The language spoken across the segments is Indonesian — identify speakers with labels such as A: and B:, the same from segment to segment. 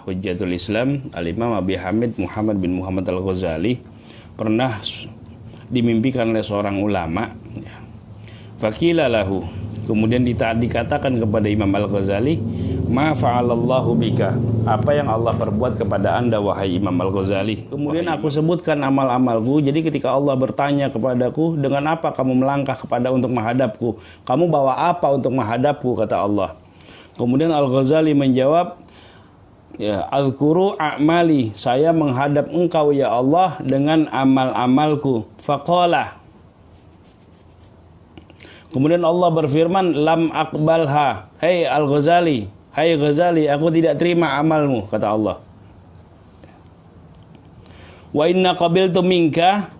A: Hujjatul Islam Al-Imam Abi Hamid Muhammad bin Muhammad Al-Ghazali pernah dimimpikan oleh seorang ulama. Faqila lahu, kemudian dikatakan kepada Imam Al-Ghazali, ma fa'alallahu bika, apa yang Allah perbuat kepada anda wahai Imam Al-Ghazali. Kemudian aku sebutkan amal-amalku. Jadi ketika Allah bertanya kepadaku, dengan apa kamu melangkah kepada untuk menghadapku, kamu bawa apa untuk menghadapku, kata Allah. Kemudian Al-Ghazali menjawab, ya, azkuru a'mali, saya menghadap engkau ya Allah dengan amal-amalku. Faqala, kemudian Allah berfirman, lam aqbalha, hei Al-Ghazali, hai Ghazali, aku tidak terima amalmu, kata Allah. Wa inna qabiltu minka,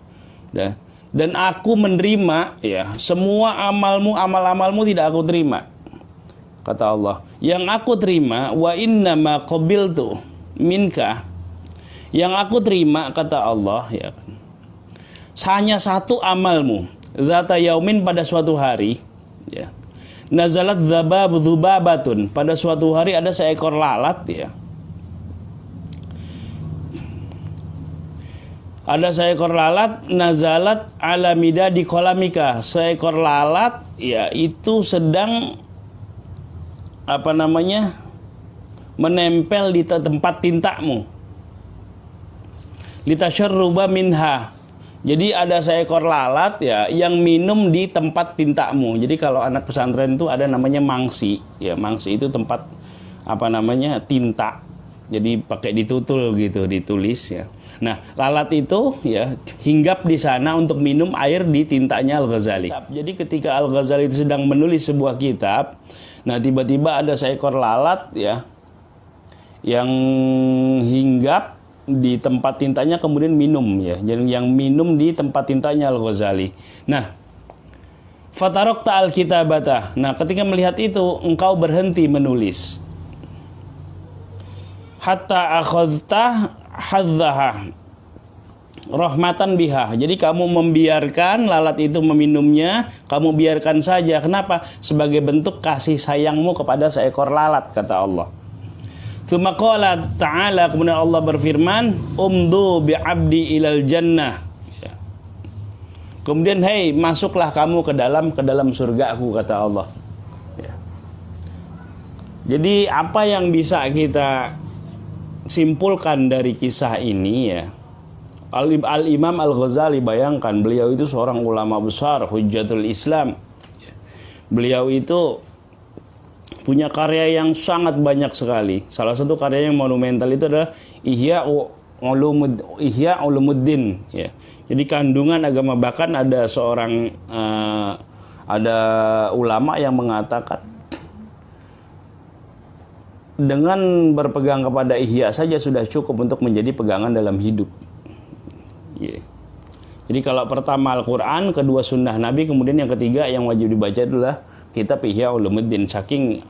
A: dan aku menerima, ya, semua amal-amalmu tidak aku terima, kata Allah. Yang aku terima, wa inna ma qabiltu minka, yang aku terima, kata Allah, ya, hanya satu amalmu. Zata yaumin, pada suatu hari, ya, nazalat dzubabatun, pada suatu hari ada seekor lalat, ya, ada seekor lalat, nazalat ala midadi kolamika, seekor lalat, ya, itu sedang menempel di tempat tintamu, litasyarruba minha. Jadi ada seekor lalat, ya, yang minum di tempat tintamu. Jadi kalau anak pesantren itu ada namanya mangsi, ya, mangsi itu tempat tinta. Jadi pakai ditutul gitu, ditulis, ya. Nah, lalat itu, ya, hinggap di sana untuk minum air di tintanya Al-Ghazali. Jadi ketika Al-Ghazali itu sedang menulis sebuah kitab, nah tiba-tiba ada seekor lalat, ya, yang hinggap di tempat tintanya kemudian minum, ya, yang minum di tempat tintanya Al-Ghazali. Nah, fatarokta al-kitabata, nah ketika melihat itu engkau berhenti menulis. Hatta akhadta hadzaha rahmatan biha, jadi kamu membiarkan lalat itu meminumnya, kamu biarkan saja. Kenapa? Sebagai bentuk kasih sayangmu kepada seekor lalat, kata Allah. Tsumma qala ta'ala, kemudian Allah berfirman, umdu bi'abdi ilal jannah, ya. Kemudian, hei, masuklah kamu ke dalam surgaku, kata Allah, ya. Jadi apa yang bisa kita simpulkan dari kisah ini, ya, Al-Imam Al-Ghazali, bayangkan beliau itu seorang ulama besar, Hujjatul Islam, ya. Beliau itu punya karya yang sangat banyak sekali. Salah satu karya yang monumental itu adalah Ihya Ulumuddin, ya. Jadi kandungan agama. Bahkan ada seorang ada ulama yang mengatakan dengan berpegang kepada Ihya saja sudah cukup untuk menjadi pegangan dalam hidup, ya. Jadi kalau pertama Al-Quran, kedua Sunnah Nabi, kemudian yang ketiga yang wajib dibaca adalah kitab Ihya Ulumuddin. Saking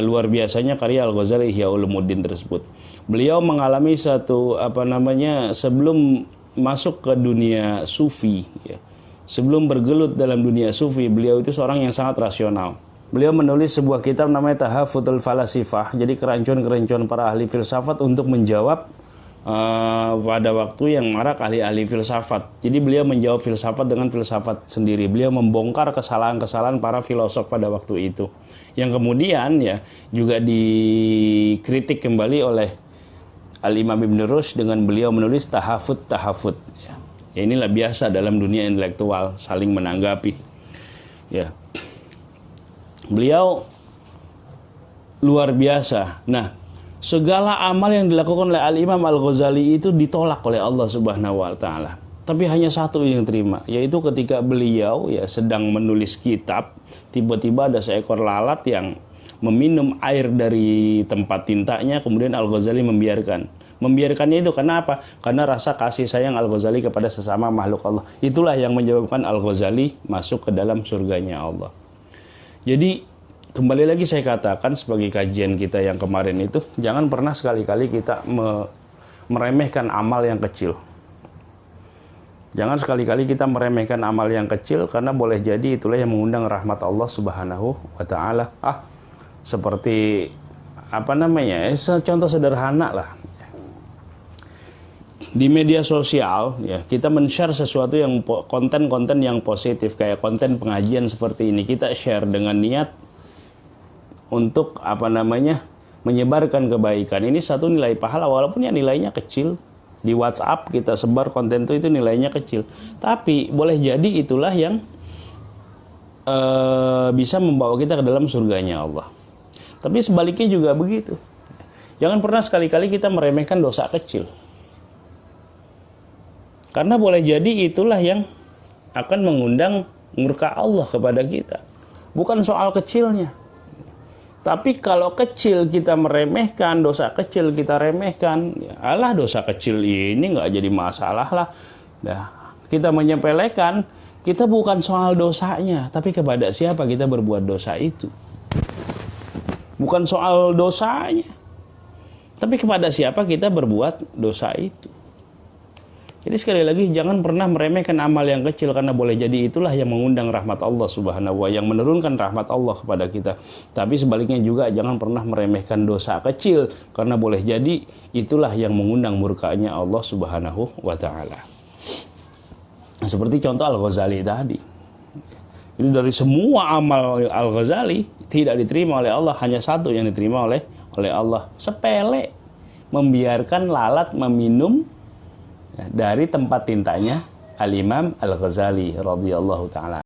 A: luar biasanya karya Al-Ghazali Ihya Ulumuddin tersebut. Beliau mengalami satu sebelum masuk ke dunia sufi, ya, sebelum bergelut dalam dunia sufi, beliau itu seorang yang sangat rasional. Beliau menulis sebuah kitab namanya Tahafutul Falasifah, jadi kerancuan-kerancuan para ahli filsafat untuk menjawab pada waktu yang marak ahli-ahli filsafat. Jadi beliau menjawab filsafat dengan filsafat sendiri. Beliau membongkar kesalahan-kesalahan para filosof pada waktu itu, yang kemudian, ya, juga dikritik kembali oleh Al-Imam Ibn Rushd dengan beliau menulis Tahafut, ya. Ya, inilah biasa dalam dunia intelektual, saling menanggapi, ya. Beliau luar biasa. Nah, segala amal yang dilakukan oleh Al-Imam Al-Ghazali itu ditolak oleh Allah Subhanahu wa Ta'ala. Tapi hanya satu yang terima, yaitu ketika beliau, ya, sedang menulis kitab, tiba-tiba ada seekor lalat yang meminum air dari tempat tintanya, kemudian Al-Ghazali membiarkannya itu karena apa? Karena rasa kasih sayang Al-Ghazali kepada sesama makhluk Allah. Itulah yang menyebabkan Al-Ghazali masuk ke dalam surganya Allah. Jadi kembali lagi saya katakan sebagai kajian kita yang kemarin itu, jangan pernah sekali-kali kita meremehkan amal yang kecil. Jangan sekali-kali kita meremehkan amal yang kecil, karena boleh jadi itulah yang mengundang rahmat Allah Subhanahu wa Ta'ala. Seperti contoh sederhana lah. Di media sosial ya, kita men-share sesuatu yang konten-konten yang positif, kayak konten pengajian seperti ini, kita share dengan niat untuk menyebarkan kebaikan. Ini satu nilai pahala walaupun ya nilainya kecil. Di WhatsApp kita sebar konten itu nilainya kecil, tapi boleh jadi itulah yang bisa membawa kita ke dalam surganya Allah. Tapi sebaliknya juga begitu. Jangan pernah sekali-kali kita meremehkan dosa kecil. Karena boleh jadi itulah yang akan mengundang murka Allah kepada kita. Bukan soal kecilnya. Tapi kalau kecil kita meremehkan, dosa kecil kita remehkan, ya alah dosa kecil ini nggak jadi masalah lah. Nah, kita menyepelekan, kita bukan soal dosanya, tapi kepada siapa kita berbuat dosa itu. Bukan soal dosanya, tapi kepada siapa kita berbuat dosa itu. Jadi sekali lagi, jangan pernah meremehkan amal yang kecil, karena boleh jadi itulah yang mengundang rahmat Allah subhanahu wa ta'ala, yang menurunkan rahmat Allah kepada kita. Tapi sebaliknya juga jangan pernah meremehkan dosa kecil, karena boleh jadi itulah yang mengundang murkanya Allah subhanahu wa ta'ala. Nah, seperti contoh Al-Ghazali tadi. Jadi dari semua amal Al-Ghazali tidak diterima oleh Allah, hanya satu yang diterima oleh Allah. Sepele, membiarkan lalat meminum dari tempat tintanya Al-Imam Al-Ghazali radhiyallahu ta'ala